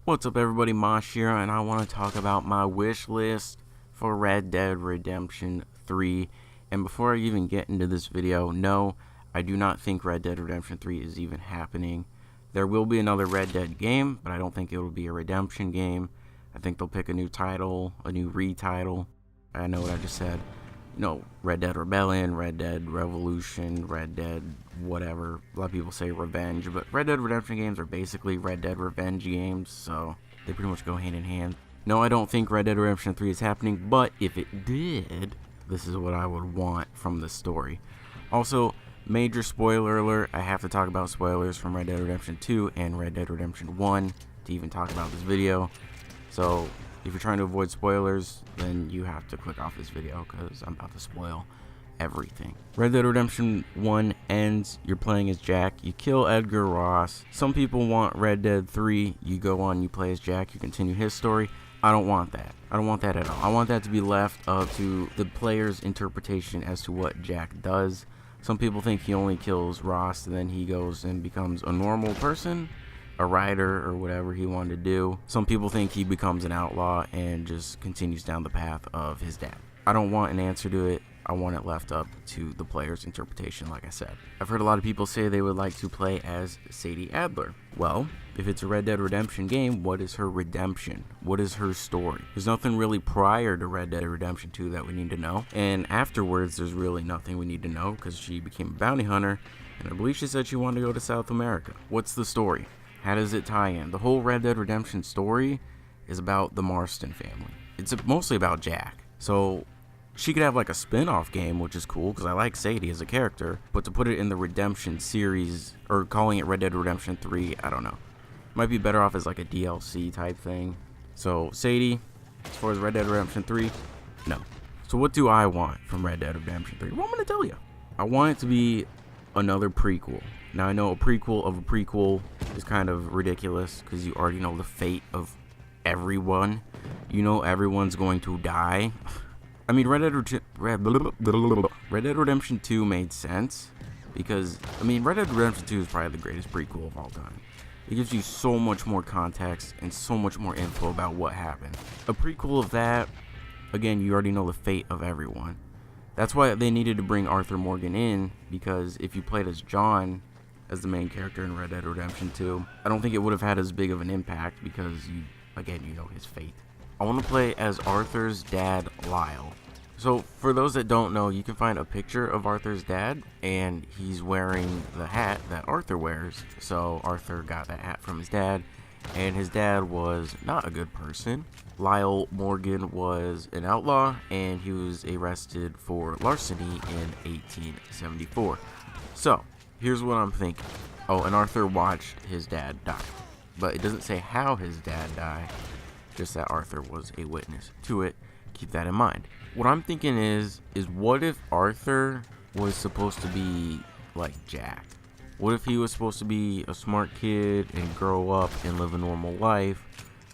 What's up everybody, Mosh here, and I want to talk about my wish list for Red Dead Redemption 3. And before I even get into this video, no, I do not think Red Dead Redemption 3 is even happening. There will be another Red Dead game, but I don't think it will be a Redemption game. I think they'll pick a new title, a new retitle. I know what I just said. Red Dead Rebellion, Red Dead Revolution, Red Dead whatever. A lot of people say Revenge, but Red Dead Redemption games are basically Red Dead Revenge games, so they pretty much go hand in hand. No, I don't think Red Dead Redemption 3 is happening, but if it did, this is what I would want from the story. Also, major spoiler alert, I have to talk about spoilers from Red Dead Redemption 2 and Red Dead Redemption 1 to even talk about this video. So if you're trying to avoid spoilers, then you have to click off this video because I'm about to spoil everything. Red Dead Redemption 1 ends, you're playing as Jack, you kill Edgar Ross. Some people want Red Dead 3, you go on, you play as Jack, you continue his story. I don't want that. I don't want that at all. I want that to be left up to the player's interpretation as to what Jack does. Some people think he only kills Ross and then he goes and becomes a normal person, a writer, or whatever he wanted to do. Some people think he becomes an outlaw and just continues down the path of his dad. I don't want an answer to it. I want it left up to the player's interpretation, like I said. I've heard a lot of people say they would like to play as Sadie Adler. Well, if it's a Red Dead Redemption game, what is her redemption? What is her story? There's nothing really prior to Red Dead Redemption 2 that we need to know. And afterwards, there's really nothing we need to know because she became a bounty hunter. And I believe she said she wanted to go to South America. What's the story? How does it tie in? The whole Red Dead Redemption story is about the Marston family. It's mostly about Jack. So she could have like a spin-off game, which is cool because I like Sadie as a character, but to put it in the Redemption series or calling it Red Dead Redemption 3, I don't know. Might be better off as like a DLC type thing. So Sadie, as far as Red Dead Redemption 3, no. So what do I want from Red Dead Redemption 3? Well, I'm going to tell you. I want it to be another prequel. Now I know a prequel of a prequel is kind of ridiculous because you already know the fate of everyone. You know everyone's going to die. I mean, Red Dead Redemption 2 made sense because, I mean, Red Dead Redemption 2 is probably the greatest prequel of all time. It gives you so much more context and so much more info about what happened. A prequel of that, again, you already know the fate of everyone. That's why they needed to bring Arthur Morgan in, because if you played as John as the main character in Red Dead Redemption 2, I don't think it would have had as big of an impact because, you know his fate. I want to play as Arthur's dad, Lyle. So for those that don't know, you can find a picture of Arthur's dad, and he's wearing the hat that Arthur wears. So Arthur got that hat from his dad, and his dad was not a good person. Lyle Morgan was an outlaw, and he was arrested for larceny in 1874. So here's what I'm thinking. Oh, and Arthur watched his dad die, but it doesn't say how his dad died, just that Arthur was a witness to it. Keep that in mind. What I'm thinking is what if Arthur was supposed to be like Jack? What if he was supposed to be a smart kid and grow up and live a normal life,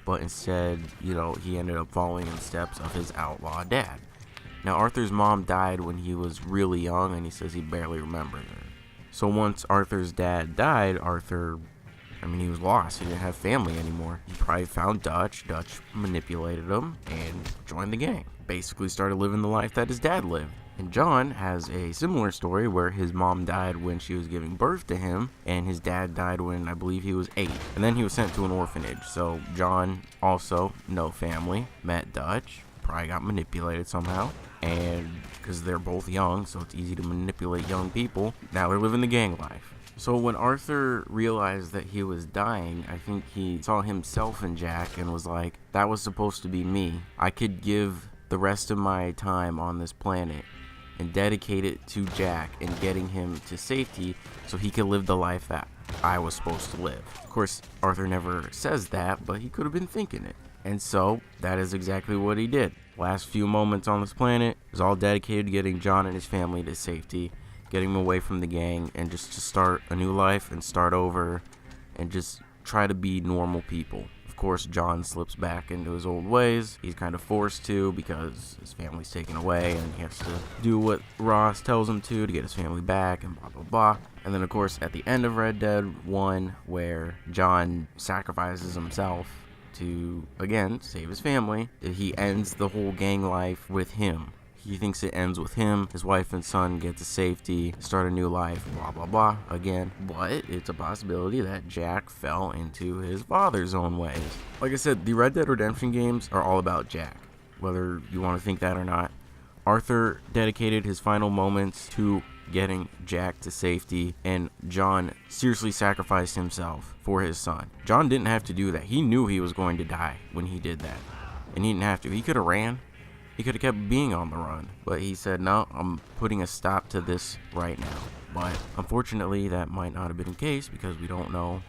but instead, he ended up following in the steps of his outlaw dad? Now, Arthur's mom died when he was really young, and he says he barely remembers her. So once Arthur's dad died, he was lost. He didn't have family anymore. He probably found Dutch. Dutch manipulated him and joined the gang. Basically started living the life that his dad lived. And John has a similar story where his mom died when she was giving birth to him, and his dad died when I believe he was 8. And then he was sent to an orphanage. So John, also no family, met Dutch, probably got manipulated somehow. And because they're both young, so it's easy to manipulate young people, now they're living the gang life. So when Arthur realized that he was dying, I think he saw himself in Jack and was like, that was supposed to be me. I could give the rest of my time on this planet and dedicate it to Jack and getting him to safety so he could live the life that I was supposed to live. Of course, Arthur never says that, but he could have been thinking it. And so that is exactly what he did. Last few moments on this planet was all dedicated to getting John and his family to safety, getting him away from the gang, and just to start a new life and start over and just try to be normal people. Of course, John slips back into his old ways. He's kind of forced to because his family's taken away, and he has to do what Ross tells him to get his family back, and blah, blah, blah. And then, of course, at the end of Red Dead 1, where John sacrifices himself to, again, save his family. He ends the whole gang life with him. He thinks it ends with him, his wife and son get to safety, start a new life, blah, blah, blah, again. But it's a possibility that Jack fell into his father's own ways. Like I said, the Red Dead Redemption games are all about Jack, whether you want to think that or not. Arthur dedicated his final moments to getting Jack to safety, and John seriously sacrificed himself for his son. John didn't have to do that. He knew he was going to die when he did that, and he didn't have to. He could have ran. He could have kept being on the run, but he said, no, I'm putting a stop to this right now. But unfortunately, that might not have been the case because we don't know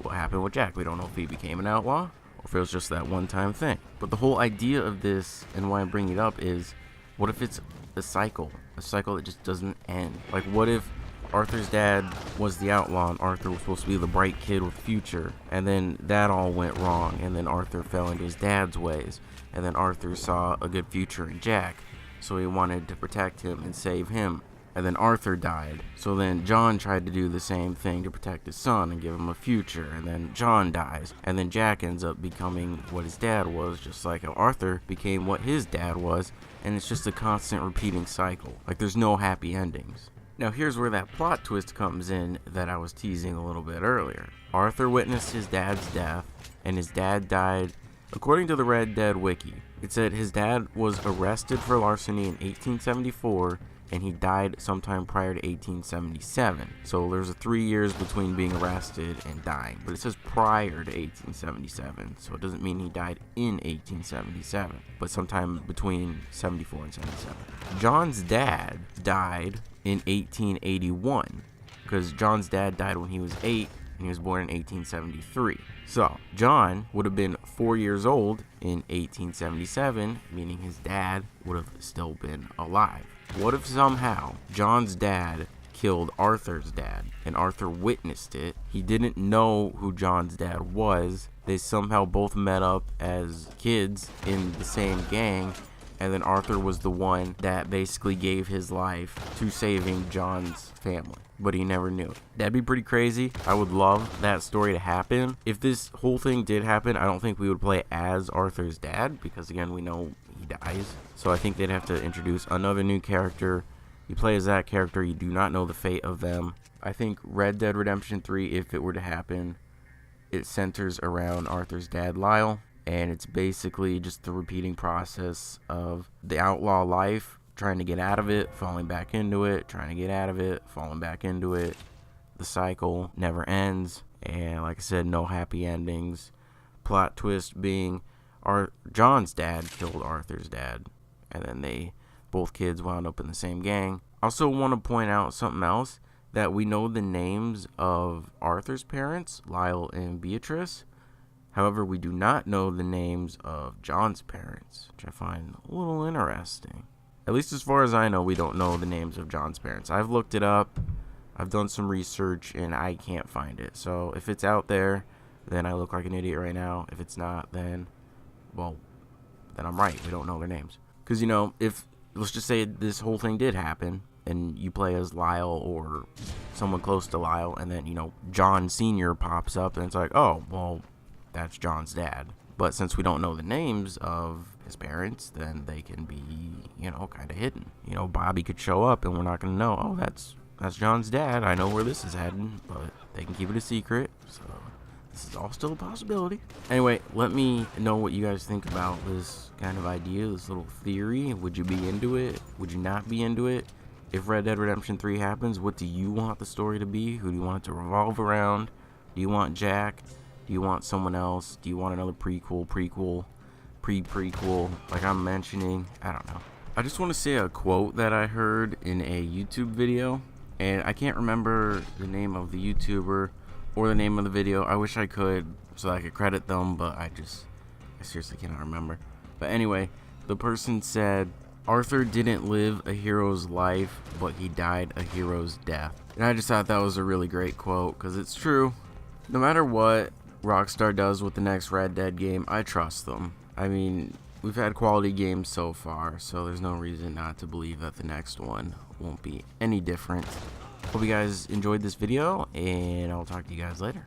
what happened with Jack. We don't know if he became an outlaw or if it was just that one-time thing. But the whole idea of this, and why I'm bringing it up, is what if it's a cycle that just doesn't end? Like, what if Arthur's dad was the outlaw and Arthur was supposed to be the bright kid with a future, and then that all went wrong, and then Arthur fell into his dad's ways, and then Arthur saw a good future in Jack, so he wanted to protect him and save him, and then Arthur died, so then John tried to do the same thing to protect his son and give him a future, and then John dies, and then Jack ends up becoming what his dad was, just like how Arthur became what his dad was, and it's just a constant repeating cycle. Like, there's no happy endings. Now here's where that plot twist comes in that I was teasing a little bit earlier. Arthur witnessed his dad's death, and his dad died. According to the Red Dead Wiki, it said his dad was arrested for larceny in 1874, and he died sometime prior to 1877. So there's 3 years between being arrested and dying, but it says prior to 1877, so it doesn't mean he died in 1877, but sometime between 74 and 77. John's dad died in 1881, because John's dad died when he was 8, and he was born in 1873. So John would have been 4 years old in 1877, meaning his dad would have still been alive. What if somehow John's dad killed Arthur's dad, and Arthur witnessed it? He didn't know who John's dad was. They somehow both met up as kids in the same gang, and then Arthur was the one that basically gave his life to saving John's family, but he never knew. That'd be pretty crazy. I would love that story to happen. If this whole thing did happen, I don't think we would play as Arthur's dad, because again, we know he dies. So I think they'd have to introduce another new character. You play as that character, you do not know the fate of them. I think Red Dead Redemption 3, if it were to happen, it centers around Arthur's dad, Lyle. And it's basically just the repeating process of the outlaw life, trying to get out of it, falling back into it, trying to get out of it, falling back into it. The cycle never ends, and like I said, no happy endings. Plot twist being John's dad killed Arthur's dad, and then both kids wound up in the same gang. I also want to point out something else, that we know the names of Arthur's parents, Lyle and Beatrice. However, we do not know the names of John's parents, which I find a little interesting. At least as far as I know, we don't know the names of John's parents. I've looked it up, I've done some research, and I can't find it. So if it's out there, then I look like an idiot right now. If it's not, then, well, then I'm right. We don't know their names. Because, if, let's just say this whole thing did happen, and you play as Lyle or someone close to Lyle, and then, John Sr. pops up, and it's like, oh, well, that's John's dad. But since we don't know the names of his parents, then they can be, kind of hidden. Bobby could show up and we're not going to know, oh, that's John's dad. I know where this is heading, but they can keep it a secret. So this is all still a possibility. Anyway, let me know what you guys think about this kind of idea, this little theory. Would you be into it? Would you not be into it? If Red Dead Redemption 3 happens, what do you want the story to be? Who do you want it to revolve around? Do you want Jack? Do you want someone else? Do you want another prequel, pre-prequel, like I'm mentioning? I don't know. I just want to say a quote that I heard in a YouTube video, and I can't remember the name of the YouTuber or the name of the video. I wish I could, so I could credit them, but I seriously cannot remember. But anyway, the person said, Arthur didn't live a hero's life, but he died a hero's death. And I just thought that was a really great quote, because it's true. No matter what Rockstar does with the next Red Dead game, I trust them. I mean, we've had quality games so far, so there's no reason not to believe that the next one won't be any different. Hope you guys enjoyed this video, and I'll talk to you guys later.